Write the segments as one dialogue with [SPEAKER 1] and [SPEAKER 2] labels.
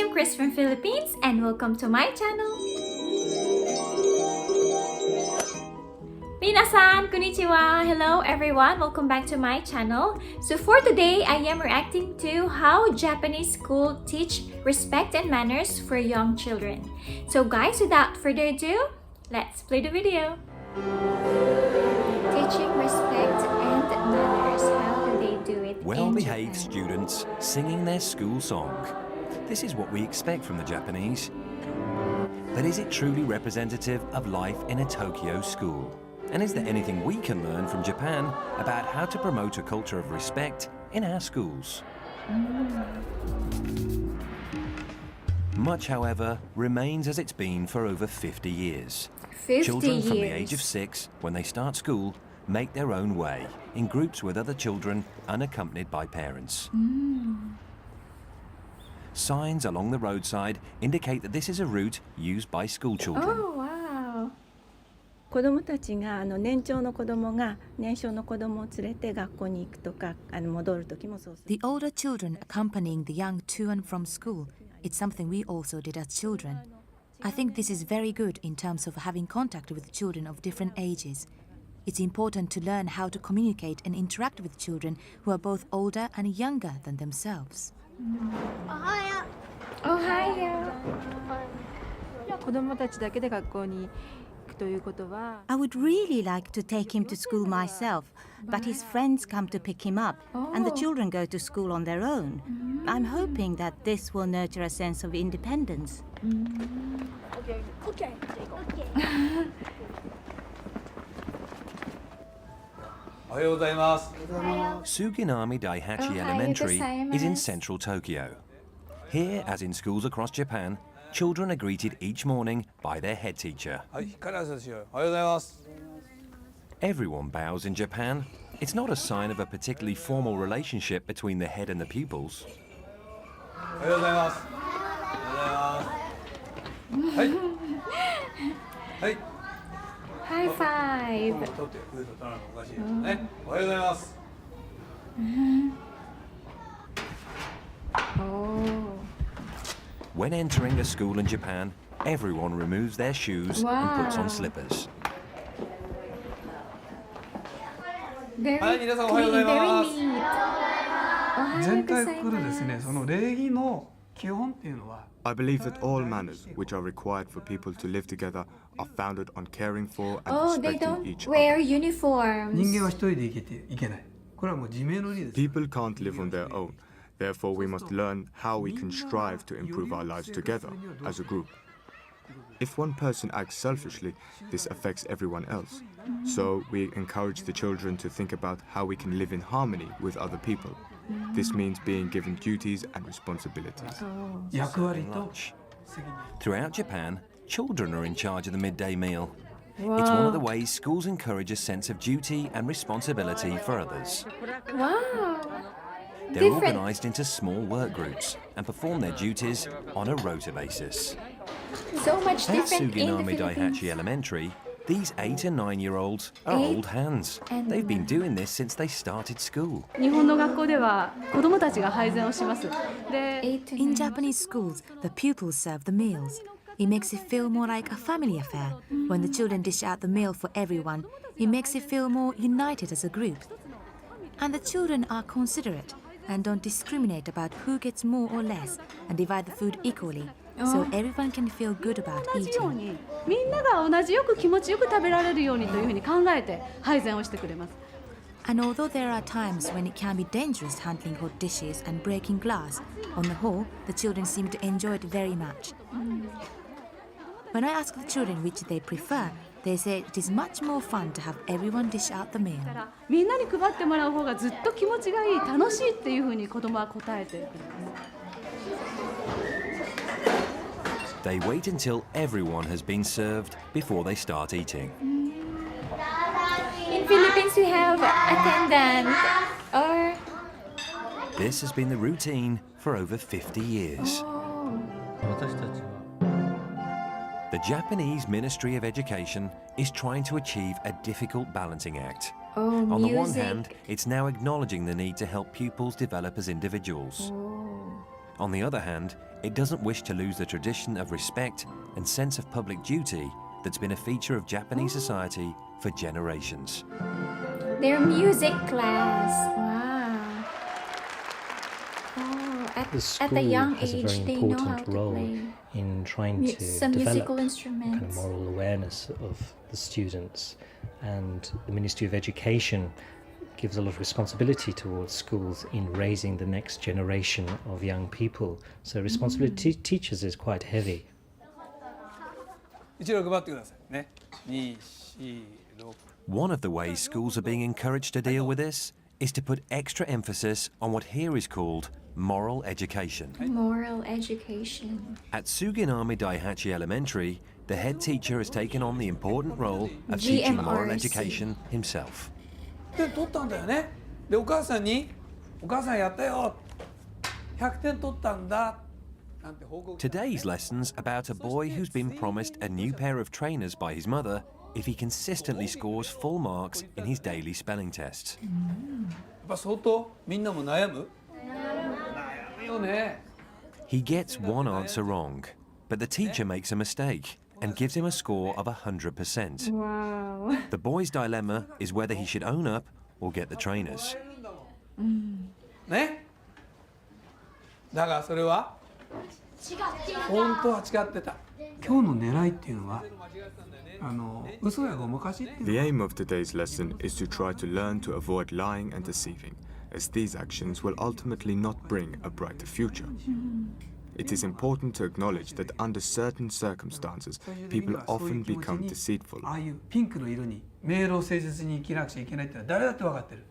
[SPEAKER 1] am Chris from Philippines and welcome to my channel. Minasan, konnichiwa. Hello everyone, welcome back to my channel. So for today, I am reacting to how Japanese school teach respect and manners for young children. So guys, without further ado, let's play the video. Teaching respect and manners. How do they do it?
[SPEAKER 2] Well-behaved students singing their school song. This is what we expect from the Japanese. But is it truly representative of life in a Tokyo school? And is there anything we can learn from Japan about how to promote a culture of respect in our schools? Much, however, remains as it's been for over 50 years.
[SPEAKER 1] 50
[SPEAKER 2] Children from the
[SPEAKER 1] years.
[SPEAKER 2] age of 6, when they start school, make their own way, in groups with other children, unaccompanied by parents. Signs along the roadside indicate that this is a route used by school children.
[SPEAKER 1] Oh, wow.
[SPEAKER 3] 子どもたちが年長の子どもが年少の子どもを連れて学校に行くとか戻る時もそうする。
[SPEAKER 4] The older children accompanying the young to and from school, it's something we also did as children. I think this is very good in terms of having contact with children of different ages. It's important to learn how to communicate and interact with children who are both older and younger than themselves.
[SPEAKER 1] Ohio.
[SPEAKER 5] 子供たちだけで学校に行くということは
[SPEAKER 6] I would really like to take him to school myself, but his friends come to pick him up, and the children go to school on their own. I'm hoping that this will nurture a sense of independence.
[SPEAKER 2] Suginami Daihachi
[SPEAKER 1] Ohio
[SPEAKER 2] Elementary is in
[SPEAKER 1] gozaimasu.
[SPEAKER 2] central Tokyo. Here, as in schools across Japan, children are greeted each morning by their head teacher. Everyone bows in Japan. It's not a sign of a particularly formal relationship between the head and the pupils.
[SPEAKER 1] High five. Oh.
[SPEAKER 2] When entering a school in Japan, everyone removes their shoes and puts
[SPEAKER 1] Wow.
[SPEAKER 2] on slippers.
[SPEAKER 1] Very
[SPEAKER 7] はい、皆さんお
[SPEAKER 1] clean,
[SPEAKER 7] はようござい
[SPEAKER 1] very
[SPEAKER 7] ます。
[SPEAKER 1] neat.
[SPEAKER 7] 前回来るですね、その礼儀の基本っていうのは
[SPEAKER 8] I believe that all manners which are required for people to live together are founded on caring for and
[SPEAKER 1] Oh, they
[SPEAKER 8] respecting
[SPEAKER 1] don't
[SPEAKER 8] each
[SPEAKER 1] wear
[SPEAKER 8] other.
[SPEAKER 1] uniforms.
[SPEAKER 7] 人間は一人で生きていけない。これはもう自明の理です。
[SPEAKER 8] People can't live on their own. Therefore, we must learn how we can strive to improve our lives together as a group. If one person acts selfishly, this affects everyone else. So we encourage the children to think about how we can live in harmony with other people. This means being given duties and responsibilities.
[SPEAKER 7] 役割と
[SPEAKER 2] Throughout Japan, children are in charge of the midday meal. It's one of the ways schools encourage a sense of duty and responsibility for others.
[SPEAKER 1] Wow.
[SPEAKER 2] They're
[SPEAKER 1] Different.
[SPEAKER 2] organised into small work groups and perform their duties on a rota basis.
[SPEAKER 1] So much
[SPEAKER 2] At
[SPEAKER 1] different in the
[SPEAKER 2] Suginami
[SPEAKER 1] Philippines.
[SPEAKER 2] Daihachi Elementary, these 8 and 9-year-olds are
[SPEAKER 1] 8
[SPEAKER 2] old hands.
[SPEAKER 1] and
[SPEAKER 2] They've been
[SPEAKER 1] 9.
[SPEAKER 2] doing this since they started school.
[SPEAKER 5] 日本の学校では子供たちが配膳をします。で、
[SPEAKER 1] 8 to
[SPEAKER 4] In
[SPEAKER 1] 9.
[SPEAKER 4] Japanese schools, the pupils serve the meals. It makes it feel more like a family affair. When the children dish out the meal for everyone, it makes it feel more united as a group. And the children are considerate and don't discriminate about who gets more or less and divide the food equally, so everyone can feel good about
[SPEAKER 5] 同じよう
[SPEAKER 4] eating.
[SPEAKER 5] にみんなが同じよく気持ちよく食べられるようにというふうに考えて配膳をしてくれます。
[SPEAKER 4] And although there are times when it can be dangerous handling hot dishes and breaking glass, on the whole, the children seem to enjoy it very much. When I ask the children which they prefer, they say it is much more fun to have everyone dish out the meal.
[SPEAKER 5] みんなに配ってもらう方がずっと気持ちがいい、楽しいっていうふうに子供は答えてくれます。
[SPEAKER 2] They wait until everyone has been served before they start eating.
[SPEAKER 1] In Philippines, we have attendant or
[SPEAKER 2] This has been the routine for over 50 years. The Japanese Ministry of Education is trying to achieve a difficult balancing act.
[SPEAKER 1] oh,
[SPEAKER 2] On the one
[SPEAKER 1] music.
[SPEAKER 2] hand, it's now acknowledging the need to help pupils develop as individuals. On the other hand, it doesn't wish to lose the tradition of respect and sense of public duty that's been a feature of Japanese society for generations.
[SPEAKER 1] Their music class. Wow. Oh, at a young
[SPEAKER 9] has a
[SPEAKER 1] age,
[SPEAKER 9] very
[SPEAKER 1] they know how
[SPEAKER 9] important
[SPEAKER 1] to
[SPEAKER 9] role
[SPEAKER 1] play
[SPEAKER 9] in trying to
[SPEAKER 1] some
[SPEAKER 9] develop
[SPEAKER 1] musical
[SPEAKER 9] kind
[SPEAKER 1] instruments.
[SPEAKER 9] of moral awareness of the students, and the Ministry of Education gives a lot of responsibility towards schools in raising the next generation of young people. So responsibility to teachers is quite heavy.
[SPEAKER 7] 一度配ってくださいね。2、4、6。
[SPEAKER 2] One of the ways schools are being encouraged to deal with this is to put extra emphasis on what here is called moral education.
[SPEAKER 1] Moral education.
[SPEAKER 2] At Suginami Daihachi Elementary, the head teacher has taken on the important role of teaching moral
[SPEAKER 1] GMRC.
[SPEAKER 2] education himself.
[SPEAKER 7] 100点取ったんだよね。でお母さんに「お母さんやったよ」「100点取ったんだ」なんて報告。
[SPEAKER 2] Today's lesson's about a boy who's been promised a new pair of trainers by his mother if he consistently scores full marks in his daily spelling tests.
[SPEAKER 7] やっぱ相当みんなも悩む？悩むよね。
[SPEAKER 2] He gets one answer wrong, but the teacher makes a mistake and gives him a score of 100%.
[SPEAKER 1] Wow.
[SPEAKER 2] The boy's dilemma is whether he should own up or get the trainers.
[SPEAKER 7] ね。だがそれは本当は違ってた。今日の狙いっていうのは嘘やごまかしっていうの
[SPEAKER 8] The
[SPEAKER 7] は
[SPEAKER 8] aim of today's lesson is to try to learn to avoid lying and deceiving, as these actions will ultimately not bring a brighter future. It is important to acknowledge that under certain circumstances, people often become deceitful.
[SPEAKER 7] ああいうピンクの色に明朗誠実に生きなくちゃいけないってのは誰だって分かってる。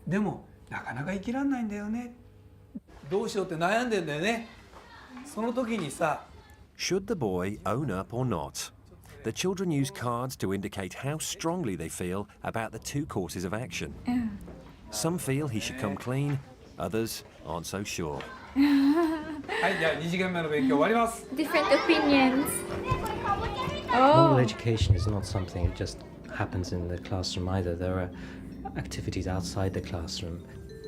[SPEAKER 7] でもなかなか生きらんないんだよね。どうしようって悩んでんだよね。その時にさ、
[SPEAKER 2] Should the boy own up or not? The children use cards to indicate how strongly they feel about the two courses of action. Some feel he should come clean, others aren't so sure.
[SPEAKER 7] はいじゃあ2時間目の勉強終わります。
[SPEAKER 1] Different opinions.
[SPEAKER 9] Moral
[SPEAKER 1] Oh.
[SPEAKER 9] education is not something that just happens in the classroom either. There are activities outside the classroom,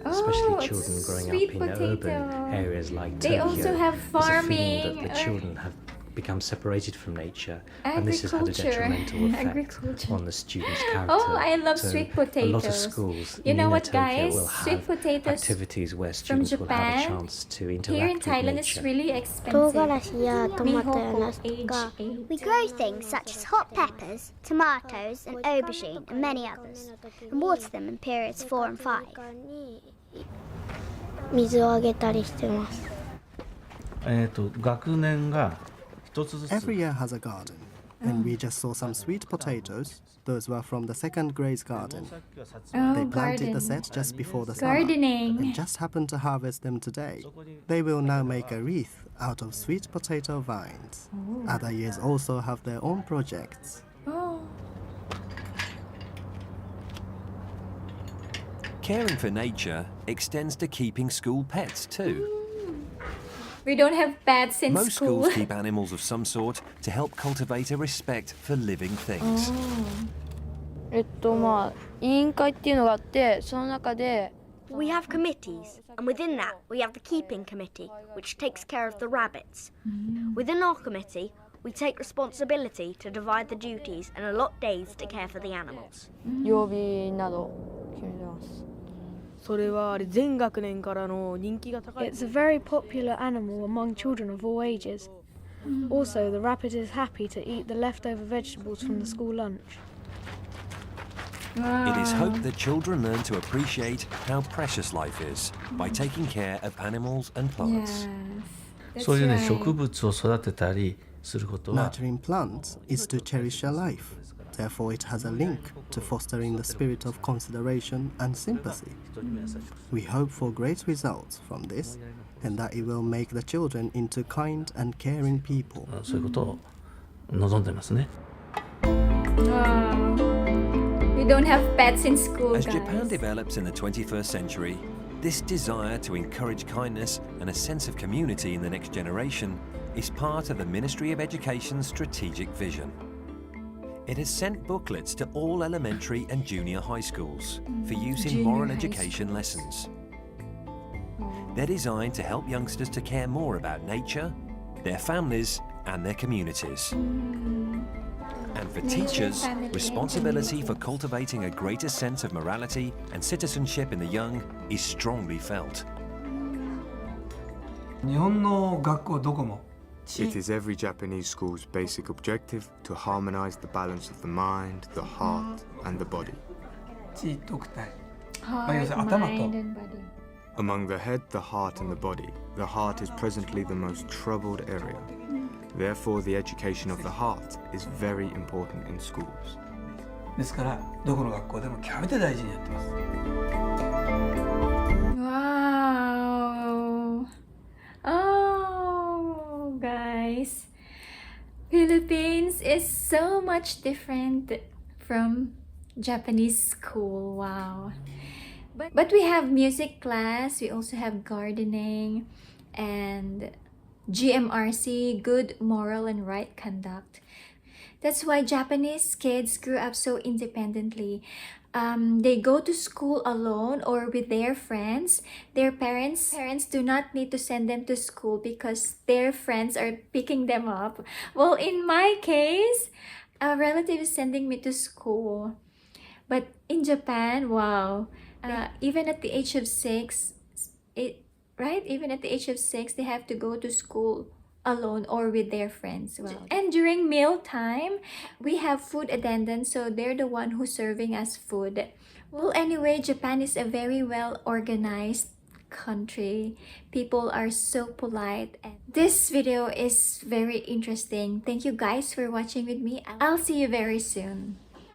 [SPEAKER 9] especially
[SPEAKER 1] Oh,
[SPEAKER 9] children growing
[SPEAKER 1] sweet
[SPEAKER 9] up in urban
[SPEAKER 1] potato.
[SPEAKER 9] areas like
[SPEAKER 1] They
[SPEAKER 9] Tokyo.
[SPEAKER 1] also have
[SPEAKER 9] There's a feeling
[SPEAKER 1] farming
[SPEAKER 9] that the
[SPEAKER 1] or-
[SPEAKER 9] children have become separated from nature, and this has had a
[SPEAKER 1] Agriculture.
[SPEAKER 9] detrimental effect
[SPEAKER 1] Agriculture.
[SPEAKER 9] on the students' character.
[SPEAKER 1] Oh, I love
[SPEAKER 9] So
[SPEAKER 1] sweet
[SPEAKER 9] A lot of
[SPEAKER 1] potatoes.
[SPEAKER 9] schools
[SPEAKER 1] You
[SPEAKER 9] in
[SPEAKER 1] know
[SPEAKER 9] inner
[SPEAKER 1] what,
[SPEAKER 9] Tokyo
[SPEAKER 1] guys?
[SPEAKER 9] will
[SPEAKER 1] Sweet
[SPEAKER 9] have
[SPEAKER 1] potatoes
[SPEAKER 9] activities where
[SPEAKER 1] from
[SPEAKER 9] students will have a
[SPEAKER 1] Japan,
[SPEAKER 9] chance to
[SPEAKER 1] Here in
[SPEAKER 9] interact with
[SPEAKER 1] Thailand, it's
[SPEAKER 9] nature.
[SPEAKER 1] really
[SPEAKER 10] 唐
[SPEAKER 1] expensive.
[SPEAKER 10] 辛子やトマトやナスと
[SPEAKER 1] Mihoko,
[SPEAKER 10] か
[SPEAKER 1] age 8.
[SPEAKER 11] We grow things such as hot peppers, tomatoes, and aubergine, and many others, and water them in periods 4 and 5.
[SPEAKER 10] 水をあげたりしてます。
[SPEAKER 12] 学年が一つずつ
[SPEAKER 13] Every year has a garden, and we just saw some sweet potatoes. Those were from the second grade's garden.
[SPEAKER 1] Oh,
[SPEAKER 13] They planted
[SPEAKER 1] garden.
[SPEAKER 13] the set just before the summer,
[SPEAKER 1] Gardening.
[SPEAKER 13] and just happened to harvest them today. They will now make a wreath out of sweet potato vines. Other years also have their own projects.
[SPEAKER 1] Oh.
[SPEAKER 2] Caring for nature extends to keeping school pets too.
[SPEAKER 1] We don't have pets in
[SPEAKER 2] Most
[SPEAKER 1] school.
[SPEAKER 2] schools keep animals of some sort to help cultivate a respect for living things.
[SPEAKER 14] まあ委員会っていうのがあって、その中で
[SPEAKER 11] We have committees, and within that, we have the keeping committee, which takes care of the rabbits. Within our committee, we take responsibility to divide the duties and allot days to care for the animals.
[SPEAKER 14] 曜日など決めてます。
[SPEAKER 15] それは全学年からの人気が高い。
[SPEAKER 16] It's a very popular animal among children of all ages. Also, the rabbit is happy to eat the leftover vegetables from the school lunch.
[SPEAKER 2] It is hoped that children learn to appreciate how precious life is by taking care of animals and plants.
[SPEAKER 12] そういうね、植物を育てたりすることは
[SPEAKER 13] Nurturing plants is to cherish a life. Therefore, it has a link to fostering the spirit of consideration and sympathy. We hope for great results from this, and that it will make the children into kind and caring people.
[SPEAKER 12] そういうことを望んでますね。
[SPEAKER 1] We don't have pets in school,
[SPEAKER 2] As Japan
[SPEAKER 1] guys.
[SPEAKER 2] develops in the 21st century, this desire to encourage kindness and a sense of community in the next generation is part of the Ministry of Education's strategic vision. It has sent booklets to all elementary and junior high schools for use in
[SPEAKER 1] Junior
[SPEAKER 2] moral
[SPEAKER 1] high
[SPEAKER 2] education lessons. They're designed to help youngsters to care more about nature, their families, and their communities. And for teachers, responsibility for cultivating a greater sense of morality and citizenship in the young is strongly felt.
[SPEAKER 7] 日本の学校どこも
[SPEAKER 8] It is every Japanese school's basic objective to harmonize the balance of the mind, the heart, and the body.
[SPEAKER 7] 地徳体
[SPEAKER 1] Heart, mind, and body.
[SPEAKER 8] Among the head, the heart, and the body, the heart is presently the most troubled area. Therefore, the education of the heart is very important in schools.
[SPEAKER 7] ですからどこの学校でも極めて大事にやってます。
[SPEAKER 1] Wow. Oh, guys. Philippines is so much different from Japanese school. Wow. But we have music class, we also have gardening and GMRC, good moral and right conduct. That's why Japanese kids grew up so independently. They go to school alone or with their friends. Their parents do not need to send them to school because their friends are picking them up. Well, in my case, a relative is sending me to school. But in Japan, wow, even at the age of 6, even at the age of 6, they have to go to school alone or with their friends. Wow. And during meal time, we have food attendants, so they're the one who's serving us food. Well, anyway, Japan is a very well organized country. People are so polite, and this video is very interesting. Thank you guys for watching with me. I'll see you very soon.